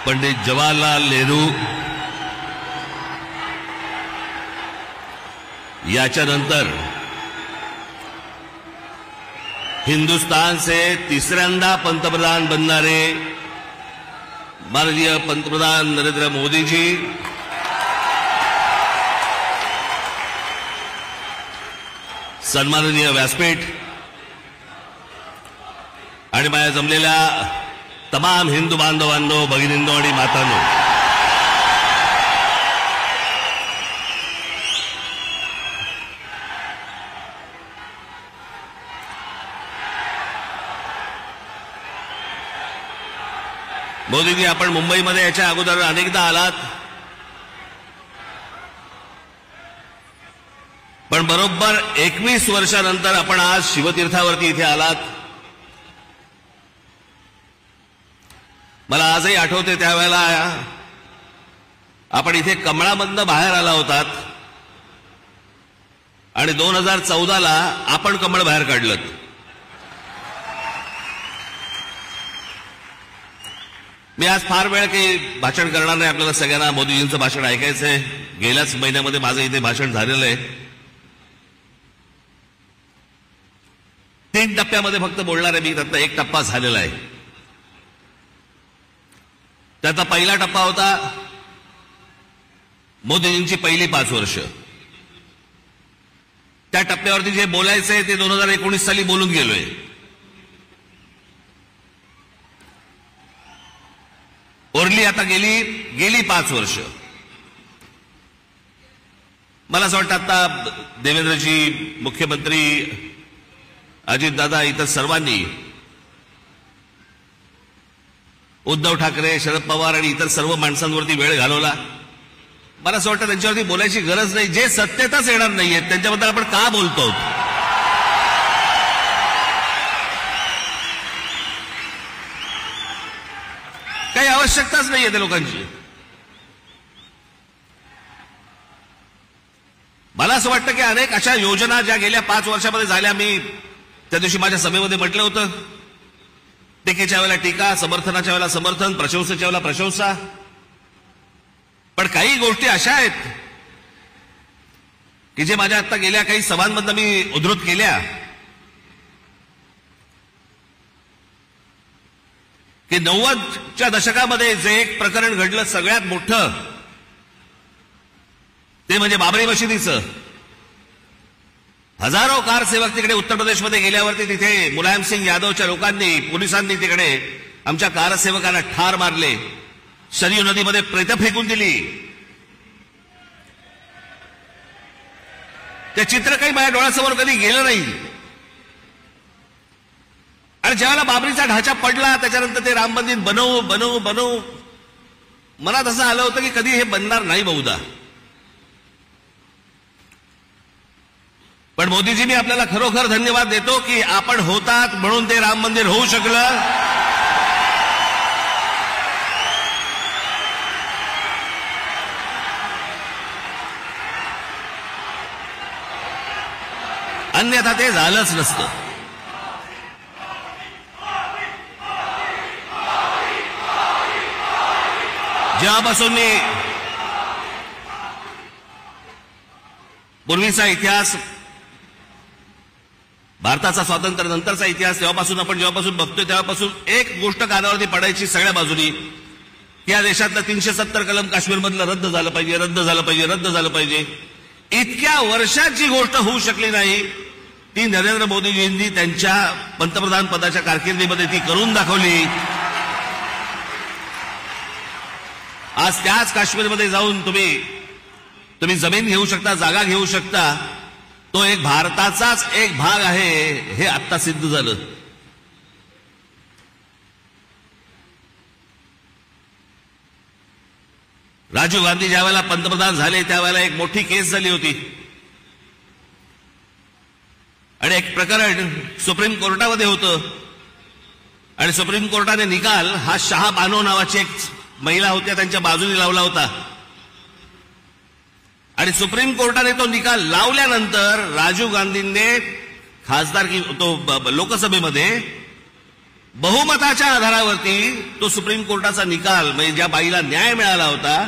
पंडित जवाहरलाल नेहरू, याच्यानंतर हिंदुस्तान से तिसऱ्यांदा पंतप्रधान बनणारे माननीय पंतप्रधान नरेंद्र मोदी जी, सन्माननीय व्यासपीठ आणि माझ्या जमलेल्या तमाम हिंदू बांधवांनो, भगिनींनो आणि मातांनो, मोदीजी, आपण मुंबईमध्ये याच्या अगोदर अनेकदा आलात, पण बरोबर 21 वर्षानंतर आपण आज शिवतीर्थावरती इथे आलात. मला आजही आठवते त्यावेळेला आपण इथे कमळामधनं बाहेर आला होतात आणि 2014ला आपण कमळ बाहेर काढलं. मी आज फार वेळ काही भाषण करणार नाही. आपल्याला सगळ्यांना मोदीजींचं भाषण ऐकायचंय. गेल्याच महिन्यामध्ये माझं इथे भाषण झालेलं आहे. 3 टप्प्यामध्ये फक्त बोलणार आहे मी. त्यातला 1 टप्पा झालेला आहे. त्याचा पहिला टप्पा होता मोदीजींची पहिली 5 वर्ष. त्या टप्प्यावरती जे बोलायचंय ते 2019 साली बोलून गेलोय. ओरली आता गेली 5 वर्ष. मला असं वाटतं आता देवेंद्रजी, मुख्यमंत्री अजितदादा, इतर सर्वांनी, उद्धव ठाकरे, शरद पवार आणि इतर सर्व माणसांवरती वेळ घालवला. मला असं वाटतं त्यांच्यावरती बोलायची गरज नाही. जे सत्तेतच येणार नाहीये त्यांच्याबद्दल आपण का बोलतो? काही आवश्यकताच नाहीये त्या लोकांची. मला असं वाटतं की अनेक अशा योजना ज्या गेल्या 5 वर्षामध्ये झाल्या, मी त्या दिवशी माझ्या सभेमध्ये म्हटलं होतं, टीकेच्या वेळेला टीका, समर्थनाच्या वेळेला समर्थन, प्रशंसेच्या वेळेला प्रशंसा. पण काही गोष्टी अशा आहेत की जे माझ्या आता गेल्या काही सभांमधनं मी उद्धृत केल्या की 90च्या दशकामध्ये जे एक प्रकरण घडलं सगळ्यात मोठं, ते म्हणजे बाबरी मशिदीचं. हजारो कारसेवक तिकडे उत्तर प्रदेशमध्ये गेल्यावरती तिथे मुलायमसिंग यादवच्या लोकांनी, पोलिसांनी तिकडे आमच्या कारसेवकांना ठार मारले, सरयू नदीमध्ये प्रेतं फेकून दिली. ते चित्र काही माझ्या डोळ्यासमोर कधी गेलं नाही. आणि ज्यावेळेला बाबरीचा ढाचा पडला त्याच्यानंतर ते राम मंदिर बनवू मनात असं आलं होतं की कधी हे बनणार नाही बहुधा. पण मोदीजी, मी आपल्याला खरोखर धन्यवाद देतो की आपण होतात म्हणून ते राम मंदिर होऊ शकलं. अन्यथा ते झालंच नसतं. जेव्हापासून मी पूर्वीचा इतिहास, भारताचा स्वातंत्र्य नंतरचा इतिहास जेव्हापासून बघतोय तेव्हापासून एक गोष्ट कानावरती पडायची सगळ्या बाजूनी, या देशातलं 370 कलम काश्मीरमधलं रद्द झालं पाहिजे. इतक्या वर्षाची गोष्ट होऊ शकली नाही, ती नरेंद्र मोदीजींनी त्यांच्या पंतप्रधान पदाच्या कारकिर्दीमध्ये ती करून दाखवली. आज त्याच काश्मीरमध्ये जाऊन तुम्ही जमीन घेऊ शकता, जागा घेऊ शकता. तो एक भारताचाच एक भाग आहे हे आत्ता सिद्ध झालं. राजीव गांधी ज्यावेळेला पंतप्रधान झाले त्यावेळेला एक मोठी केस झाली होती आणि एक प्रकरण सुप्रीम कोर्टामध्ये होतं आणि सुप्रीम कोर्टाने निकाल हा शाह बानो नावाची एक महिला होत्या त्यांच्या बाजूने लावला होता. आणि सुप्रीम कोर्टाने तो निकाल लावल्यानंतर राजीव गांधींनी लोकसभेमध्ये बहुमताच्या आधारावरती तो सुप्रीम कोर्टाचा निकाल, म्हणजे ज्या बाईला न्याय मिळाला होता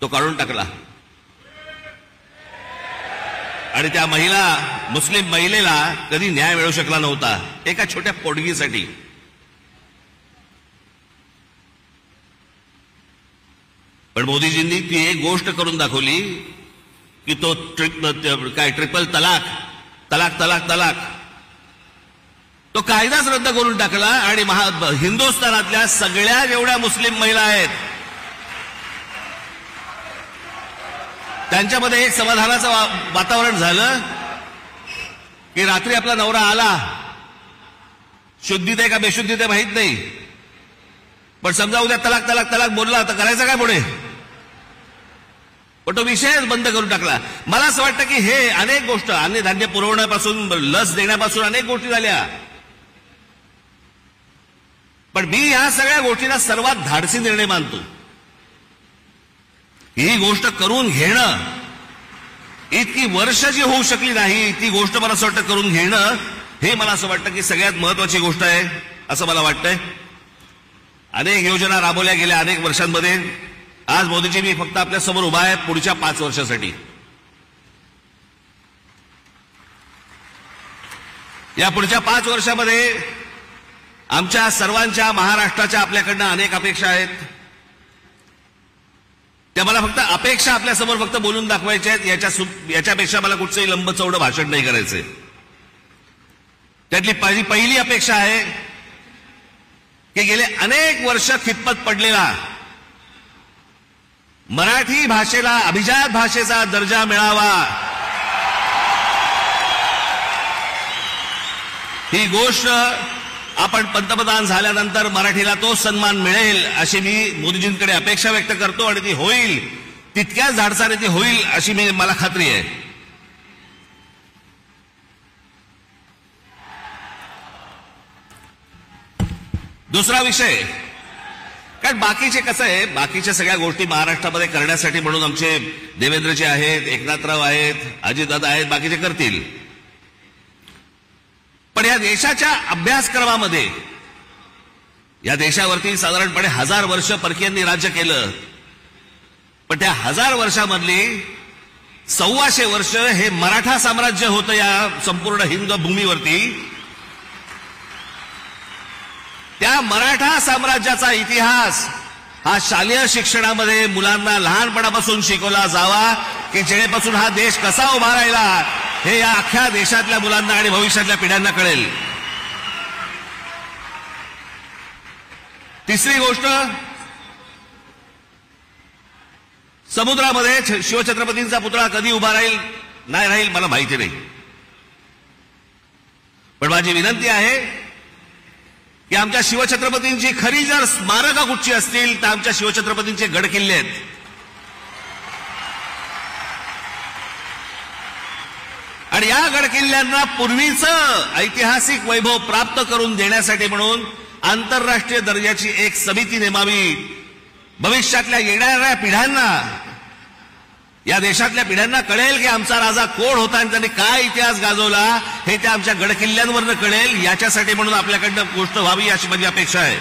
तो काढून टाकला आणि त्या मुस्लिम महिलेला कधी न्याय मिळू शकला नव्हता एका छोट्या पोटगीसाठी. पण मोदीजींनी ती एक गोष्ट करून दाखवली की तो ट्रिपल तलाक तलाक तलाक तलाक तो कायदाच रद्द करून टाकला आणि हिंदुस्थानातल्या सगळ्या जेवढ्या मुस्लिम महिला आहेत त्यांच्यामध्ये एक समाधानाचं वातावरण झालं की रात्री आपला नवरा आला, शुद्धीत आहे का बेशुद्धीत आहे माहित नाही, पण समजा उद्या तलाक तलाक तलाक बोलला तर करायचं काय पुढे, पण तो विषयच बंद करून टाकला. मला असं वाटतं की हे अनेक गोष्ट, अन्नधान्य पुरवण्यापासून लस देण्यापासून अनेक गोष्टी झाल्या, पण मी ह्या सगळ्या गोष्टींना सर्वात धाडसी निर्णय मानतो. ही गोष्ट करून घेणं, इतकी वर्ष जी होऊ शकली नाही ती गोष्ट मला असं वाटतं करून घेणं, हे मला असं वाटतं की सगळ्यात महत्वाची गोष्ट आहे असं मला वाटतंय. अनेक योजना राबवल्या गेल्या अनेक वर्षांमध्ये. आज मोदीजी मी फक्त आपल्या समोर उभा आहे पुढच्या 5 वर्षासाठी. या पुढच्या 5 वर्षामध्ये आमच्या सर्वांच्या, महाराष्ट्राच्या आपल्याकडनं अनेक अपेक्षा आहेत. त्या मला फक्त अपेक्षा आपल्यासमोर फक्त बोलून दाखवायच्या आहेत. याच्यापेक्षा मला कुठचंही लंबचौडं भाषण नाही करायचंय. त्यातली पहिली अपेक्षा आहे की गेले अनेक वर्ष खितपत पडलेला मराठी भाषेला अभिजात भाषेचा दर्जा मिळावा, ही गोष्ट आपण पंतप्रधान झाल्यानंतर मराठीला तो सन्मान मिळेल अशी मी मोदीजींकडे अपेक्षा व्यक्त करतो आणि ती होईल, तितक्याच धाडसाने ती होईल अशी मला खात्री आहे. दुसरा विषय, कारण बाकीचे कसं आहे, बाकीच्या सगळ्या गोष्टी महाराष्ट्रामध्ये करण्यासाठी म्हणून आमचे देवेंद्रजी आहेत, एकनाथराव आहेत, अजितदादा आहेत, बाकीचे करतील. पण या देशाच्या अभ्यासक्रमामध्ये, या देशावरती साधारणपणे 1000 वर्ष परकीयांनी राज्य केलं, पण त्या 1000 वर्षामधली 125 वर्ष हे मराठा साम्राज्य होतं या संपूर्ण हिंद भूमीवरती. त्या मराठा साम्राज्याचा इतिहास हा शालेय शिक्षणामध्ये मुलांना लहानपणापासून शिकवला जावा की जेणेपासून हा देश कसा उभा राहिला हे या अख्ख्या देशातल्या मुलांना आणि भविष्यातल्या पिढ्यांना कळेल. तिसरी गोष्ट, समुद्रामध्ये शिवछत्रपतींचा पुतळा कधी उभा राहील नाही राहील मला माहिती नाही, पण माझी विनंती आहे की आमच्या शिवछत्रपतींची खरी जर स्मारकं कुठची असतील तर आमच्या शिवछत्रपतींचे गड किल्ले आहेत. आणि या गड किल्ल्यांना पूर्वीचं ऐतिहासिक वैभव प्राप्त करून देण्यासाठी म्हणून आंतरराष्ट्रीय दर्जाची एक समिती नेमावी. भविष्यातल्या येणाऱ्या पिढ्यांना, या देशातल्या पिढ्यांना कळेल की आमचा राजा कोण होता आणि त्यांनी काय इतिहास गाजवला हे त्या आमच्या गडकिल्ल्यांवरनं कळेल. याच्यासाठी म्हणून आपल्याकडनं गोष्ट व्हावी अशी माझी अपेक्षा आहे.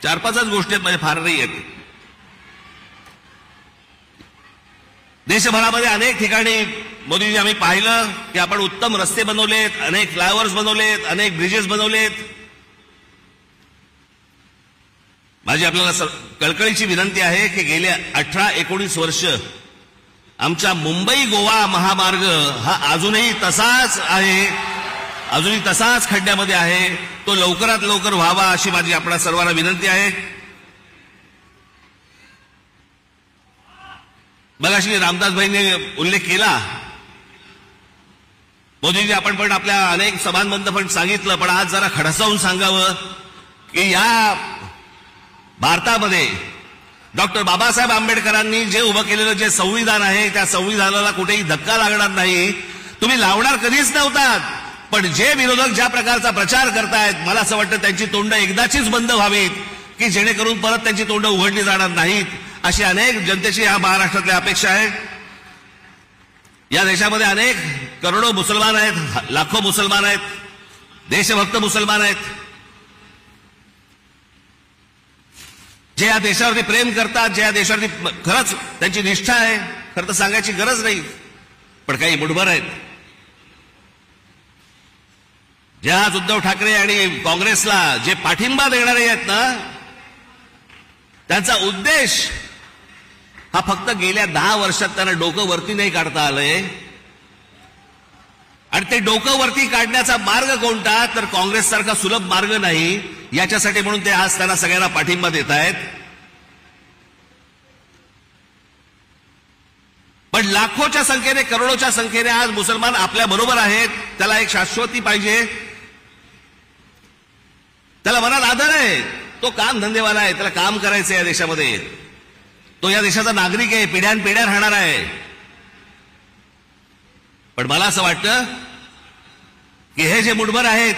चार पाचच गोष्टी आहेत, म्हणजे फार नाही आहेत. देशभरामध्ये अनेक ठिकाणी मोदीजी आम्ही पाहिलं की आपण उत्तम रस्ते बनवलेत, अनेक फ्लायओव्हर्स बनवलेत, अनेक ब्रिजेस बनवलेत. माझी आपल्याला कळकळीची विनंती आहे की गेल्या 18-19 वर्ष आमचा मुंबई गोवा महामार्ग हा अजूनही तसाच आहे, अजूनही तसाच खड्ड्यामध्ये आहे. तो लवकरात लवकर व्हावा अशी माझी आपल्या सर्वांना विनंती आहे. मगाशी रामदासभाईंनी उल्लेख केला, मोदीजी आपण पण आपल्या अनेक सभांमधून पण सांगितलं, पण आज जरा खडसावून सांगावं की या भारतामध्ये डॉक्टर बाबासाहेब आंबेडकरांनी जे उभं केलेलं जे संविधान आहे त्या संविधानाला कुठेही धक्का लागणार नाही. तुम्ही लावणार कधीच नव्हतात, पण जे विरोधक ज्या प्रकारचा प्रचार करतायत मला असं वाटतं त्यांची तोंड एकदाचीच बंद व्हावीत की जेणेकरून परत त्यांची तोंड उघडली जाणार नाहीत. अशी अनेक जनतेची या महाराष्ट्रातल्या अपेक्षा आहे. या देशामध्ये अनेक करोडो मुसलमान आहेत, लाखो मुसलमान आहेत, देशभक्त मुसलमान आहेत, जे या देशावरती प्रेम करतात, जे या देशावरती खरंच त्यांची निष्ठा आहे. खरं तर सांगायची गरज नाही, पण काही मुठभर आहेत जे आज उद्धव ठाकरे आणि काँग्रेसला जे पाठिंबा देणारे आहेत ना, त्यांचा उद्देश हा फक्त गेल्या 10 वर्षात त्यांना डोकं वरती नाही काढता आलंय. आणि ते डोकं वरती काढण्याचा मार्ग कोणता, तर काँग्रेससारखा सुलभ मार्ग नाही. याच्यासाठी म्हणून ते आज त्यांना सगळ्यांना पाठिंबा देत आहेत. पण लाखोच्या संख्येने, करोडोच्या संख्येने आज मुसलमान आपल्या बरोबर आहेत. त्याला एक शाश्वती पाहिजे, त्याला मनात आदर आहे. तो काम धंदेवाला आहे, त्याला काम करायचं या देशामध्ये. तो या देशाचा नागरिक आहे, पिढ्यानपिढ्या राहणार आहे. पण मला असं वाटतं की हे जे मुठभर आहेत,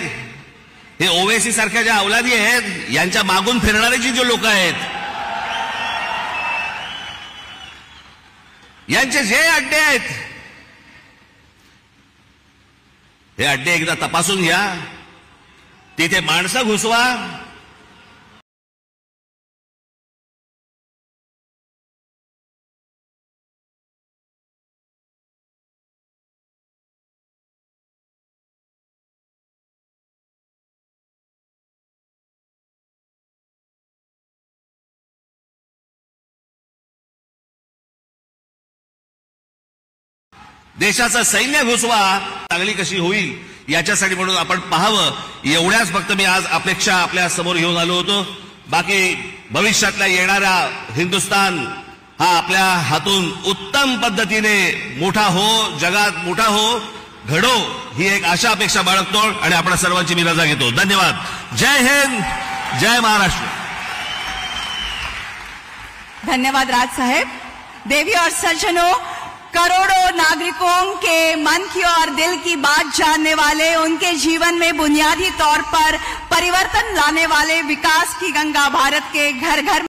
हे ओवेसी सारख्या ज्या अवलादी आहेत, यांच्या मागून फिरणारे जे लोक आहेत, यांचे जे अड्डे आहेत, हे अड्डे एकदा तपासून घ्या. तिथे माणसं घुसवा. देशाचं सैन्य घुसवा. चांगली कशी होईल याच्यासाठी म्हणून आपण पाहावं. एवढ्याच फक्त मी आज अपेक्षा आपल्या समोर घेऊन आलो होतो. बाकी भविष्यातल्या येणारा हिंदुस्थान हा आपल्या हातून उत्तम पद्धतीने मोठा हो, जगात मोठा हो, घडो, ही एक आशा अपेक्षा बाळगतो आणि आपल्या सर्वांची मी रजा घेतो. धन्यवाद. जय हिंद, जय महाराष्ट्र. धन्यवाद राज साहेब. देवी और सज्जनों, करोड़ों नागरिकों के मन की और दिल की बात जानने वाले, उनके जीवन में बुनियादी तौर पर परिवर्तन लाने वाले विकास की गंगा भारत के घर घर